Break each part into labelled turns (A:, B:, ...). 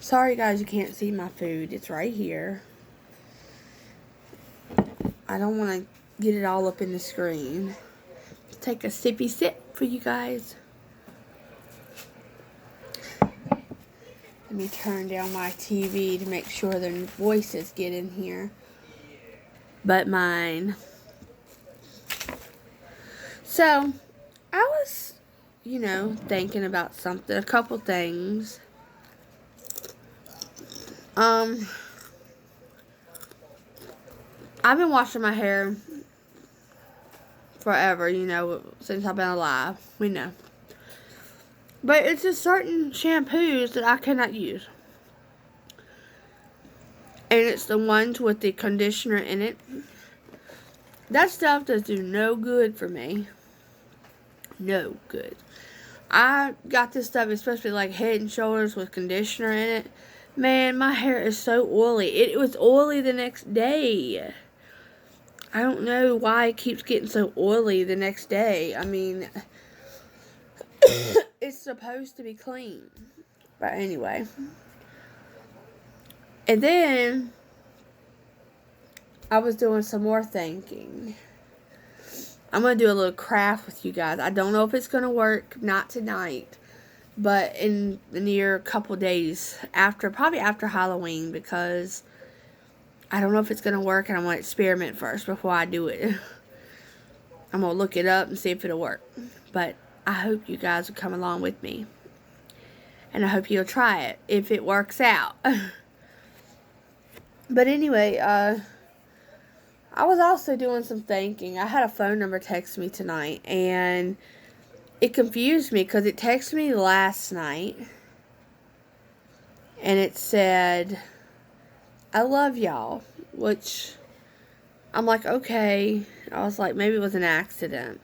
A: Sorry guys, you can't see my food. It's right here. I don't want to get it all up in the screen. Let's take a sippy sip for you guys. Let me turn down my TV to make sure the voices get in here. But mine. So, I was, thinking about something. A couple things. I've been washing my hair forever, since I've been alive. We know. But it's just certain shampoos that I cannot use. And it's the ones with the conditioner in it. That stuff does do no good for me. No good. I got this stuff, especially like Head and Shoulders with conditioner in it. Man, my hair is so oily. It was oily the next day. I don't know why it keeps getting so oily the next day. I mean, it's supposed to be clean. But anyway. And then I was doing some more thinking. I'm going to do a little craft with you guys. I don't know if it's going to work. Not tonight. But in the near couple days. Probably after Halloween. Because I don't know if it's going to work. And I want to experiment first before I do it. I'm going to look it up and see if it'll work. But I hope you guys will come along with me. And I hope you'll try it. If it works out. But anyway, I was also doing some thinking. I had a phone number text me tonight, and it confused me because it texted me last night, and it said, "I love y'all," which I'm like, okay. I was like, maybe it was an accident.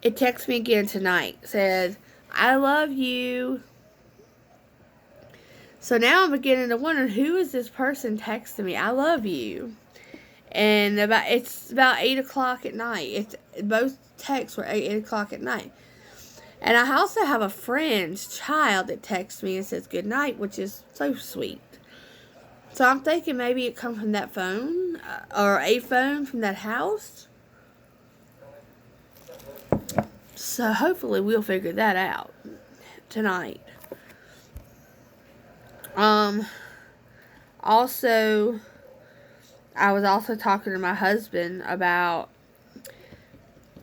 A: It texted me again tonight, said, "I love you." So now I'm beginning to wonder, who is this person texting me, "I love you"? And it's about 8 o'clock at night. Both texts were 8 o'clock at night. And I also have a friend's child that texts me and says good night, which is so sweet. So I'm thinking maybe it comes from that phone, or a phone from that house. So hopefully we'll figure that out tonight. Also, I was also talking to my husband about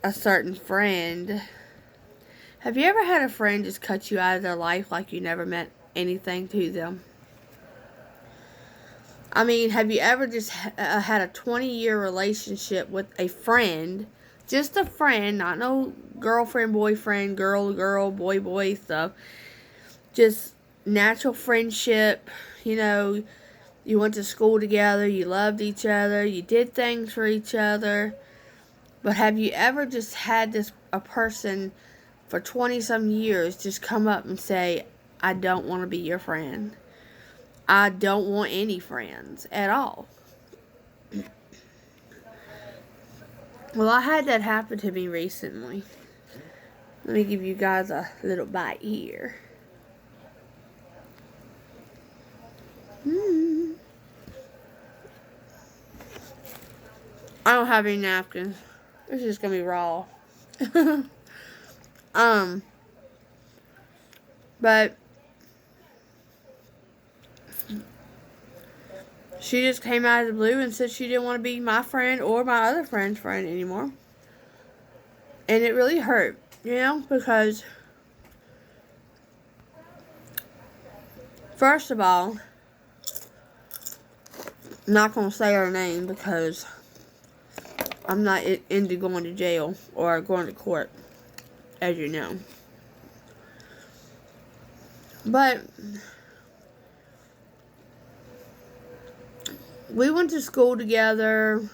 A: a certain friend. Have you ever had a friend just cut you out of their life like you never meant anything to them? I mean, have you ever just had a 20-year relationship with a friend? Just a friend, not no girlfriend, boyfriend, girl, boy stuff. Just natural friendship, You went to school together, you loved each other, you did things for each other. But have you ever just had a person for 20-some years just come up and say, "I don't want to be your friend. I don't want any friends at all"? Well, I had that happen to me recently. Let me give you guys a little bite here. I don't have any napkins. This is gonna be raw. But she just came out of the blue and said she didn't want to be my friend or my other friend's friend anymore. And it really hurt, because first of all, I'm not going to say her name because I'm not into going to jail or going to court, as you know. But we went to school together,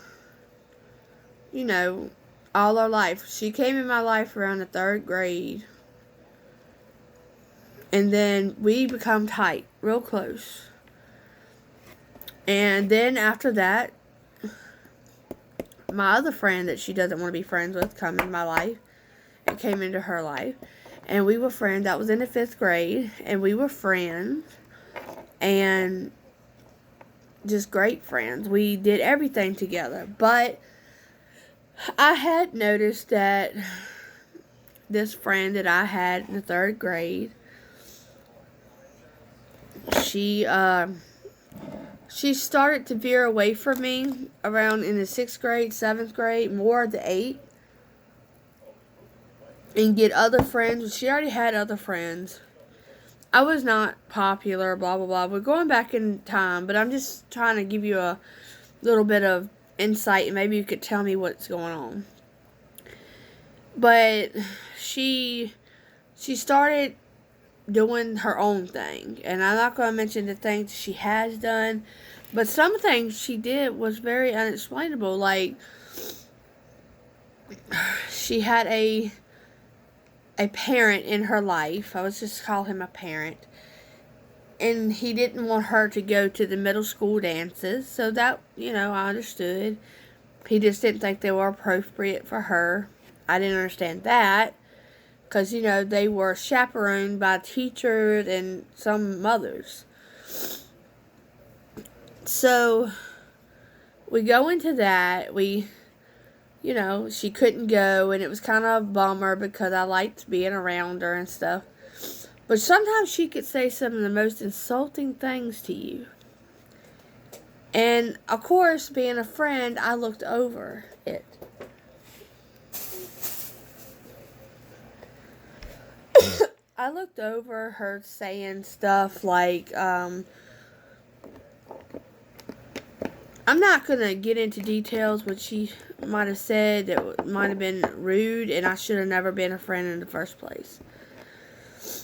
A: all our life. She came in my life around the 3rd grade. And then we become tight, real close. And then after that, my other friend that she doesn't want to be friends with come in my life and came into her life. And we were friends. That was in the 5th grade. And we were friends. and just great friends. We did everything together. But I had noticed that this friend that I had in the 3rd grade, she started to veer away from me around in the 6th grade, 7th grade, more of the 8th, and get other friends. She already had other friends. I was not popular, blah, blah, blah. We're going back in time, but I'm just trying to give you a little bit of insight, and maybe you could tell me what's going on. But she started doing her own thing, and I'm not going to mention the things she has done, but some things she did was very unexplainable. Like, she had a parent in her life. I would just call him a parent. And he didn't want her to go to the middle school dances. So that, I understood. He just didn't think they were appropriate for her. I didn't understand that. Because, they were chaperoned by teachers and some mothers. So, we go into that. She couldn't go, and it was kind of a bummer because I liked being around her and stuff. But sometimes she could say some of the most insulting things to you. And, of course, being a friend, I looked over it. I looked over her saying stuff like, I'm not going to get into details what she might have said that might have been rude, and I should have never been a friend in the first place.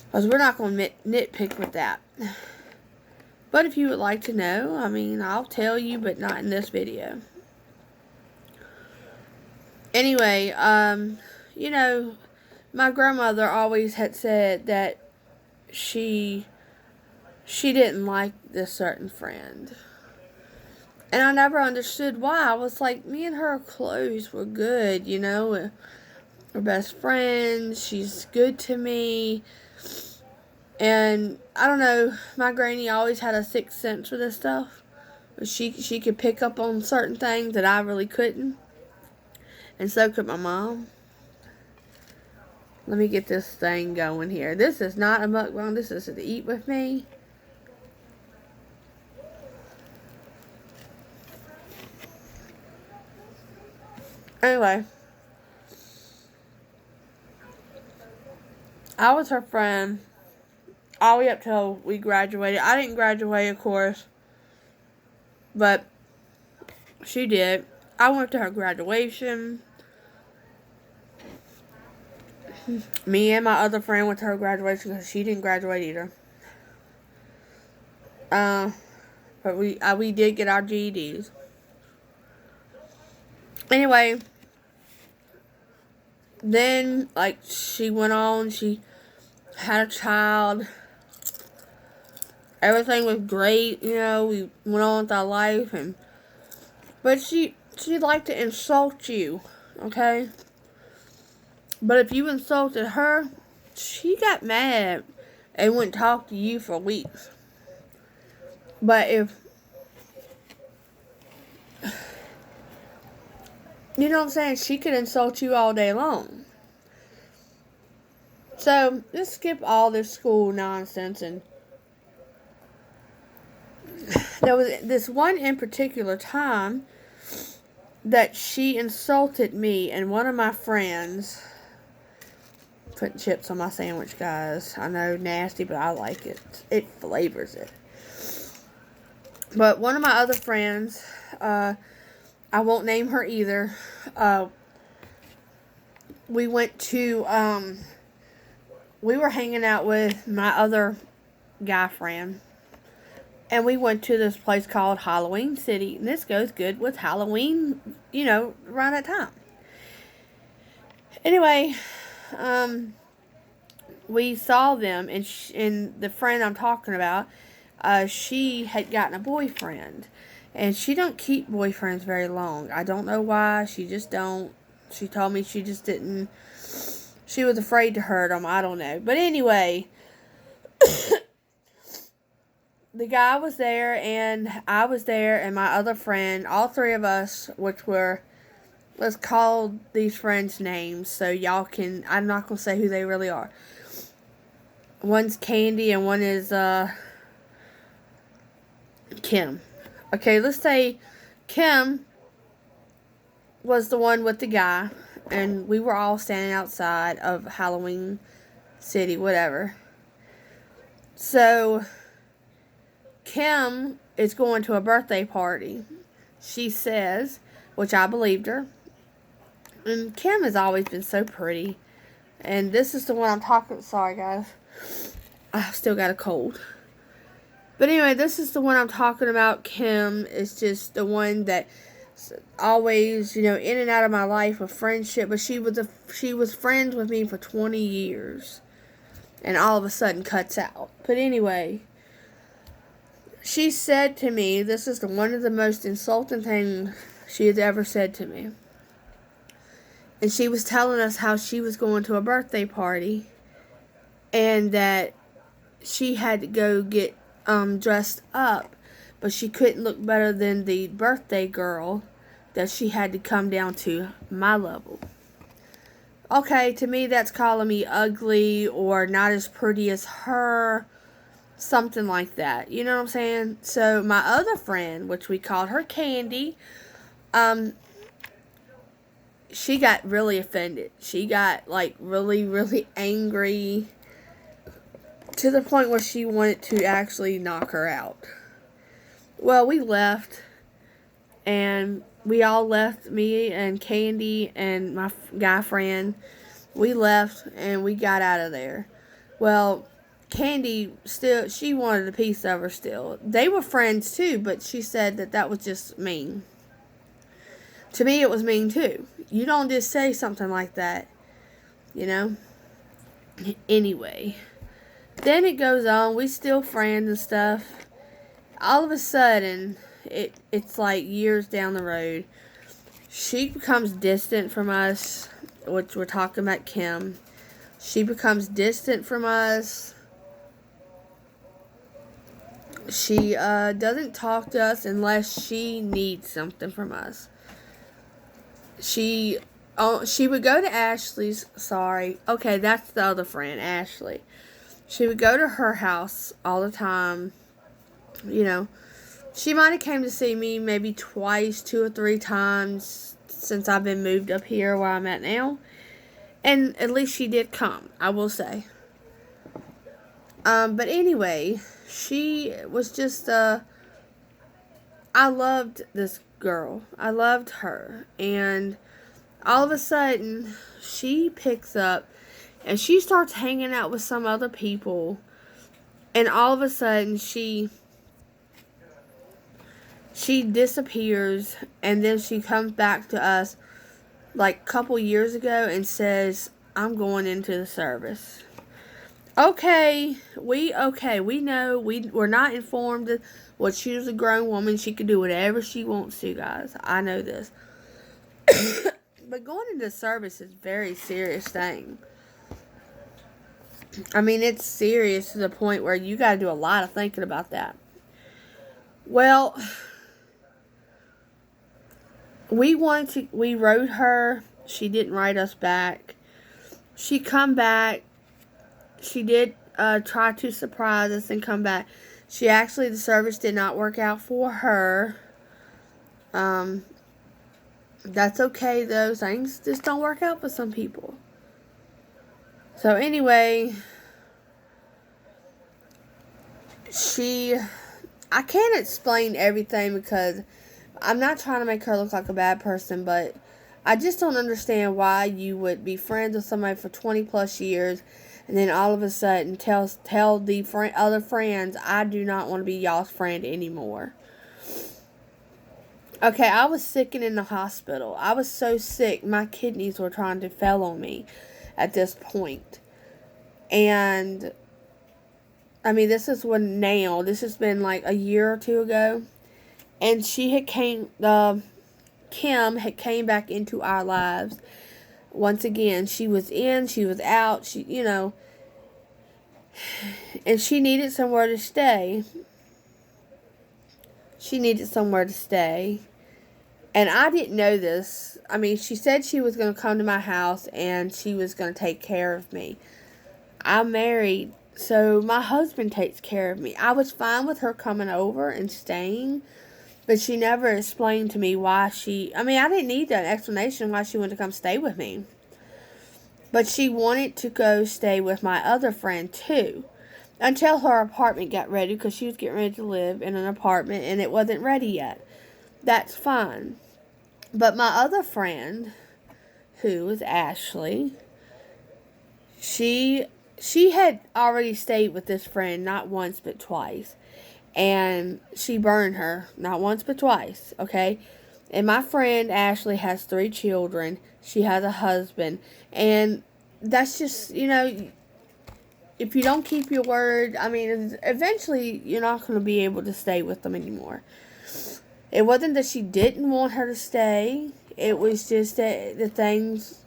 A: Because we're not going to nitpick with that. But if you would like to know, I'll tell you, but not in this video. Anyway, my grandmother always had said that she didn't like this certain friend. And I never understood why. I was like, me and her close. We're good, We're best friends. She's good to me. And I don't know, my granny always had a sixth sense for this stuff. She could pick up on certain things that I really couldn't. And so could my mom. Let me get this thing going here. This is not a mukbang. This is to eat with me. Anyway, I was her friend all the way up till we graduated. I didn't graduate, of course, but she did. I went to her graduation. Me and my other friend went to her graduation because she didn't graduate either. But we did get our GEDs. Anyway, then, she went on, she had a child. Everything was great, we went on with our life, but she liked to insult you, okay? But if you insulted her, she got mad and wouldn't talk to you for weeks. But if, you know what I'm saying, she could insult you all day long. So, just skip all this school nonsense. And there was this one in particular time that she insulted me and one of my friends. Putting chips on my sandwich, guys. I know, nasty, but I like it. It flavors it. But one of my other friends, I won't name her either. We went to, we were hanging out with my other guy friend. And we went to this place called Halloween City. And this goes good with Halloween, around that time. Anyway, we saw them, and the friend I'm talking about, she had gotten a boyfriend, and she don't keep boyfriends very long. I don't know why. She just don't. She told me she just didn't. She was afraid to hurt him. I don't know. But anyway, the guy was there, and I was there, and my other friend, all three of us, which were, let's call these friends names so y'all can, I'm not going to say who they really are. One's Candy and one is Kim. Okay, let's say Kim was the one with the guy, and we were all standing outside of Halloween City, whatever. So, Kim is going to a birthday party, she says, which I believed her. And Kim has always been so pretty. And this is the one I'm talking, sorry guys, I've still got a cold. But anyway, this is the one I'm talking about. Kim is just the one that always, in and out of my life with friendship. But she was friends with me for 20 years. And all of a sudden cuts out. But anyway, she said to me, this is one of the most insulting things she has ever said to me. And she was telling us how she was going to a birthday party. And that she had to go get dressed up, but she couldn't look better than the birthday girl, that she had to come down to my level. Okay, to me that's calling me ugly or not as pretty as her, something like that. You know what I'm saying? So my other friend, which we called her Candy, she got really offended. She got really, really angry, to the point where she wanted to actually knock her out. Well, we left, and we all left, me and Candy and my guy friend. We left, and we got out of there. Well, Candy she wanted a piece of her still. They were friends too, but she said that was just mean. To me, it was mean too. You don't just say something like that, Anyway. Then it goes on, we still friends and stuff. All of a sudden, it's like years down the road, she becomes distant from us, which we're talking about Kim. She becomes distant from us. She doesn't talk to us unless she needs something from us. She would go to Ashley's, sorry. Okay, that's the other friend, Ashley. She would go to her house all the time. She might have came to see me maybe twice, 2 or 3 times since I've been moved up here where I'm at now. And at least she did come, I will say. But anyway, she was just, I loved this girl. I loved her. And all of a sudden, she picks up and she starts hanging out with some other people. And all of a sudden, she disappears. And then she comes back to us like a couple years ago and says, I'm going into the service. Okay, we know. We're not informed that what she was a grown woman. She could do whatever she wants to, guys. I know this. But going into service is a very serious thing. I mean, it's serious to the point where you got to do a lot of thinking about that. Well, we wrote her. She didn't write us back. She come back. She did try to surprise us and come back. The service did not work out for her. That's okay though. Things just don't work out for some people. So anyway, I can't explain everything because I'm not trying to make her look like a bad person, but I just don't understand why you would be friends with somebody for 20 plus years and then all of a sudden tell the other friends, I do not want to be y'all's friend anymore. Okay, I was sick and in the hospital. I was so sick, my kidneys were trying to fail on me at this point. And, I mean, this has been like a year or 2 ago. And Kim had came back into our lives. Once again, she was in, she was out, and she needed somewhere to stay. she needed somewhere to stay. And I didn't know this. I mean, she said she was going to come to my house and she was going to take care of me. I'm married, so my husband takes care of me. I was fine with her coming over and staying, but she never explained to me why I mean, I didn't need an explanation why she wanted to come stay with me. But she wanted to go stay with my other friend, too. Until her apartment got ready, because she was getting ready to live in an apartment and it wasn't ready yet. That's fine. But my other friend, who was Ashley, she had already stayed with this friend not once but twice. And she burned her not once but twice, okay? And my friend Ashley has 3 children. She has a husband. And that's just, if you don't keep your word, I mean, eventually you're not going to be able to stay with them anymore. It wasn't that she didn't want her to stay. It was just that the things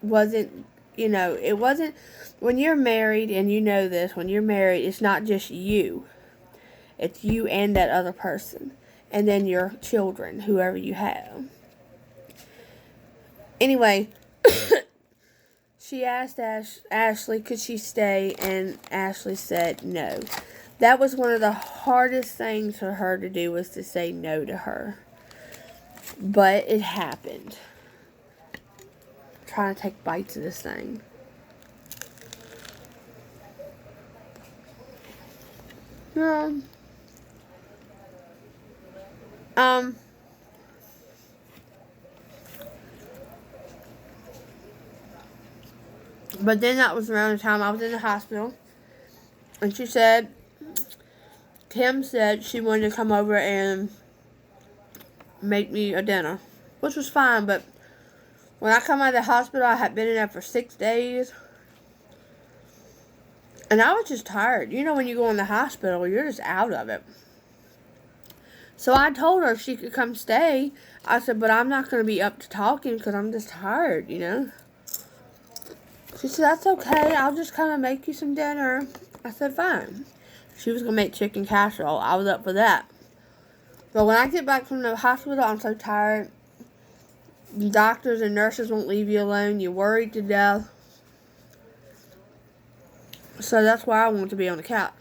A: wasn't, it wasn't, when you're married, and you know this, when you're married, it's not just you. It's you and that other person. And then your children, whoever you have. Anyway, she asked Ashley, could she stay? And Ashley said no. That was one of the hardest things for her to do, was to say no to her. But it happened. I'm trying to take bites of this thing. But then that was around the time I was in the hospital. And Kim said she wanted to come over and make me a dinner. Which was fine, but when I come out of the hospital, I had been in there for 6 days. And I was just tired. When you go in the hospital, you're just out of it. So I told her if she could come stay. I said, but I'm not going to be up to talking because I'm just tired, She said, that's okay. I'll just kind of make you some dinner. I said, fine. She was going to make chicken casserole. I was up for that. But when I get back from the hospital, I'm so tired. The doctors and nurses won't leave you alone. You're worried to death. So that's why I want to be on the couch.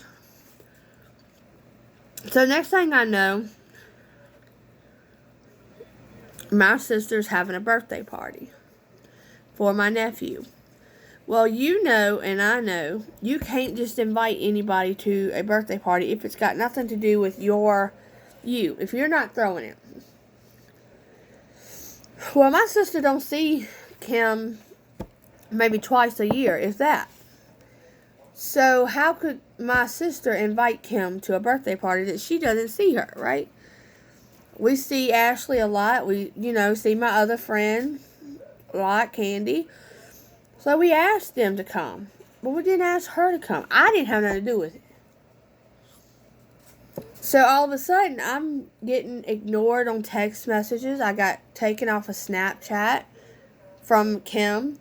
A: So next thing I know, my sister's having a birthday party for my nephew. Well, and I know, you can't just invite anybody to a birthday party if it's got nothing to do with if you're not throwing it. Well, my sister don't see Kim maybe twice a year, if that. So how could my sister invite Kim to a birthday party that she doesn't see her, right? We see Ashley a lot. We, see my other friend a lot, Candy. So we asked them to come. But we didn't ask her to come. I didn't have nothing to do with it. So all of a sudden, I'm getting ignored on text messages. I got taken off a Snapchat from Kim.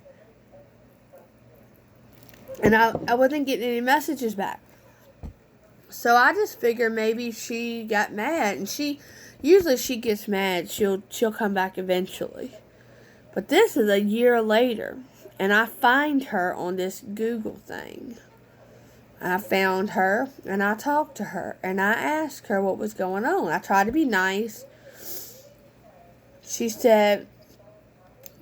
A: And I wasn't getting any messages back. So I just figured maybe she got mad. And usually she gets mad. She'll come back eventually. But this is a year later. And I find her on this Google thing. I found her and I talked to her. And I asked her what was going on. I tried to be nice. She said,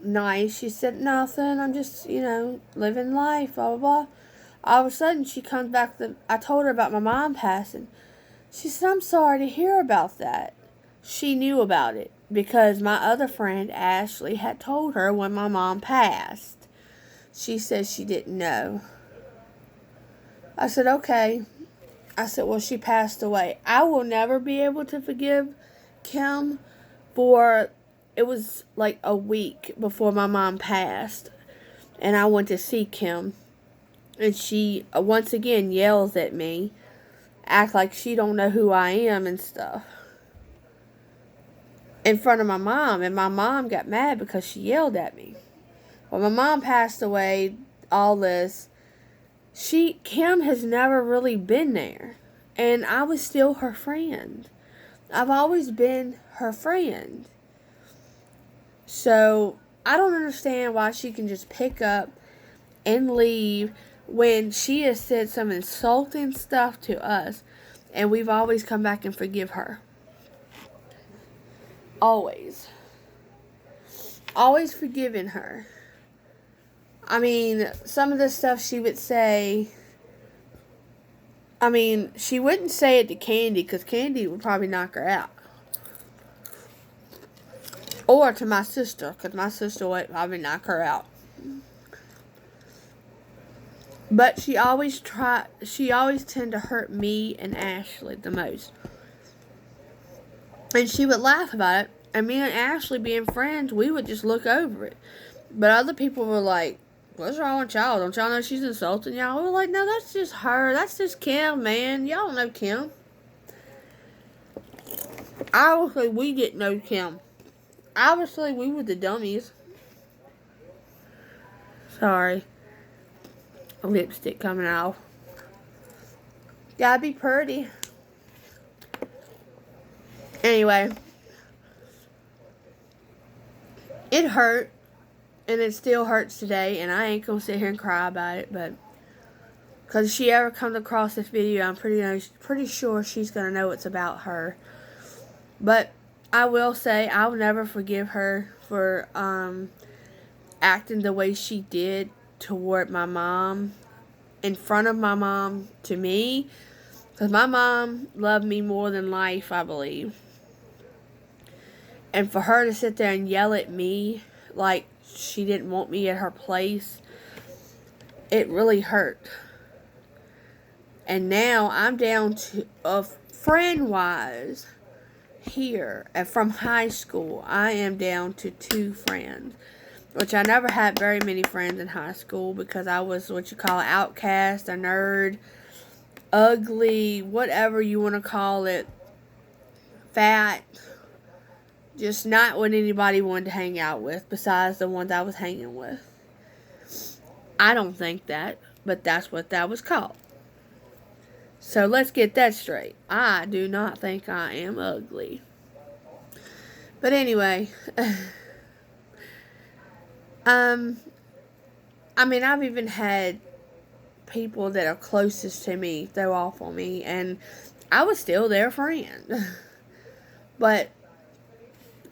A: nice. She said, nothing. I'm just, living life, blah, blah, blah. All of a sudden, she comes back. I told her about my mom passing. She said, I'm sorry to hear about that. She knew about it because my other friend, Ashley, had told her when my mom passed. She said she didn't know. I said, okay. I said, well, she passed away. I will never be able to forgive Kim for, it was like a week before my mom passed. And I went to see Kim. And she, once again, yells at me. Act like she don't know who I am and stuff. In front of my mom. And my mom got mad because she yelled at me. When my mom passed away, all this, Kim has never really been there. And I was still her friend. I've always been her friend. So I don't understand why she can just pick up and leave when she has said some insulting stuff to us, and we've always come back and forgive her. Always. Always forgiven her. I mean, some of the stuff she would say, I mean, she wouldn't say it to Candy because Candy would probably knock her out. Or to my sister, because my sister would probably knock her out. But she always tend to hurt me and Ashley the most. And she would laugh about it. And me and Ashley being friends, we would just look over it. But other people were like, what's wrong with y'all? Don't y'all know she's insulting y'all? We were like, no, that's just her. That's just Kim, man. Y'all don't know Kim. Obviously, we didn't know Kim. Obviously, we were the dummies. Sorry. Lipstick coming off. Gotta be pretty. Anyway. It hurt. And it still hurts today. And I ain't gonna sit here and cry about it. But because if she ever comes across this video, I'm pretty sure she's gonna know it's about her. But I will say I'll never forgive her for acting the way she did toward my mom, in front of my mom, to me, because my mom loved me more than life, I believe. And for her to sit there and yell at me like she didn't want me at her place, it really hurt. And now I'm down to, friend-wise, here, and from high school, I am down to 2 friends. Which I never had very many friends in high school because I was what you call an outcast, a nerd, ugly, whatever you want to call it, fat, just not what anybody wanted to hang out with besides the ones I was hanging with. I don't think that, but that's what that was called. So let's get that straight. I do not think I am ugly. But anyway... I mean, I've even had people that are closest to me throw off on me, and I was still their friend. But,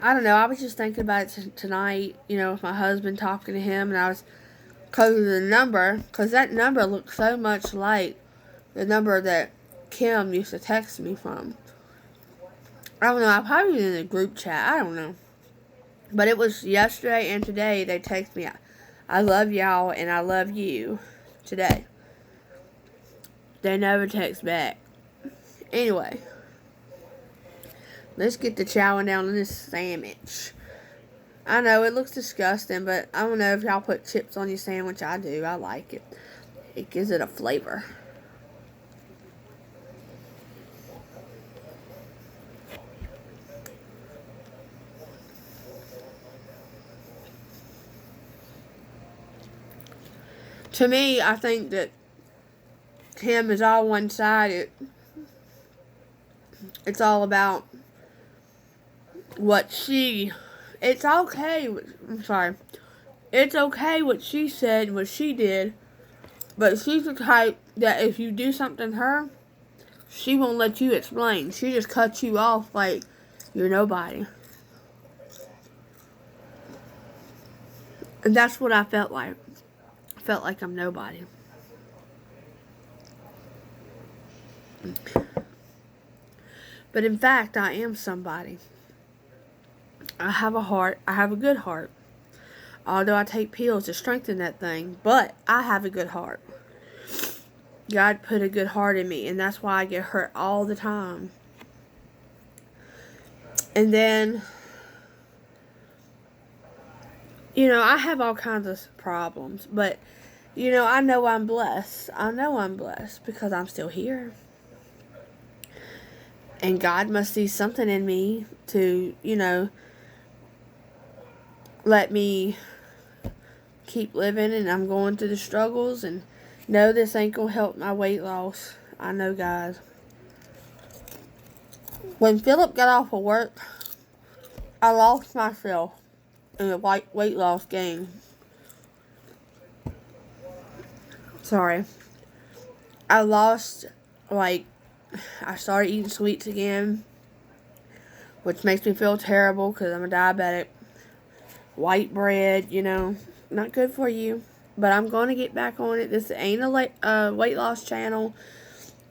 A: I don't know, I was just thinking about it tonight, you know, with my husband, talking to him, and I was closing the number, because that number looked so much like the number that Kim used to text me from. I don't know, I probably was in a group chat, I don't know. But it was yesterday and today they text me, I love y'all and I love you today. They never text back. Anyway. Let's get to chowing down on this sandwich. I know it looks disgusting, but I don't know if y'all put chips on your sandwich. I do. I like it. It gives it a flavor. To me, I think that Kim is all one-sided. It's all about what she... It's okay. It's okay what she said and what she did. But she's the type that if you do something to her, she won't let you explain. She just cuts you off like you're nobody. And that's what I felt like. Felt like I'm nobody. But in fact, I am somebody. I have a heart. I have a good heart. Although I take pills to strengthen that thing. But I have a good heart. God put a good heart in me. And that's why I get hurt all the time. And then... You know, I have all kinds of problems, but, you know, I know I'm blessed. I know I'm blessed because I'm still here. And God must see something in me to, you know, let me keep living, and I'm going through the struggles, and no, this ain't going to help my weight loss. I know, guys. When Philip got off of work, I lost myself in the weight loss game. Sorry. I lost, like, I started eating sweets again, which makes me feel terrible because I'm a diabetic. White bread, not good for you. But I'm going to get back on it. This ain't a weight loss channel.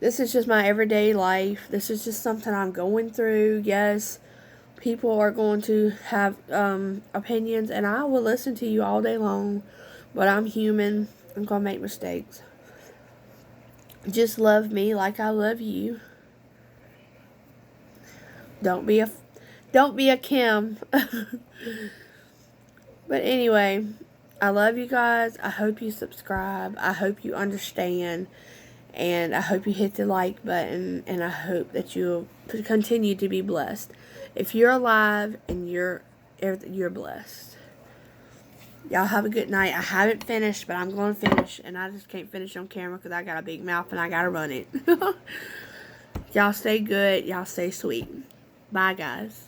A: This is just my everyday life. This is just something I'm going through. Yes, people are going to have opinions, and I will listen to you all day long. But I'm human. I'm going to make mistakes. Just love me like I love you. Don't be a Kim. But anyway, I love you guys. I hope you subscribe. I hope you understand. And I hope you hit the like button. And I hope that you'll continue to be blessed. If you're alive and you're blessed. Y'all have a good night. I haven't finished, but I'm going to finish. And I just can't finish on camera because I got a big mouth and I got to run it. Y'all stay good. Y'all stay sweet. Bye, guys.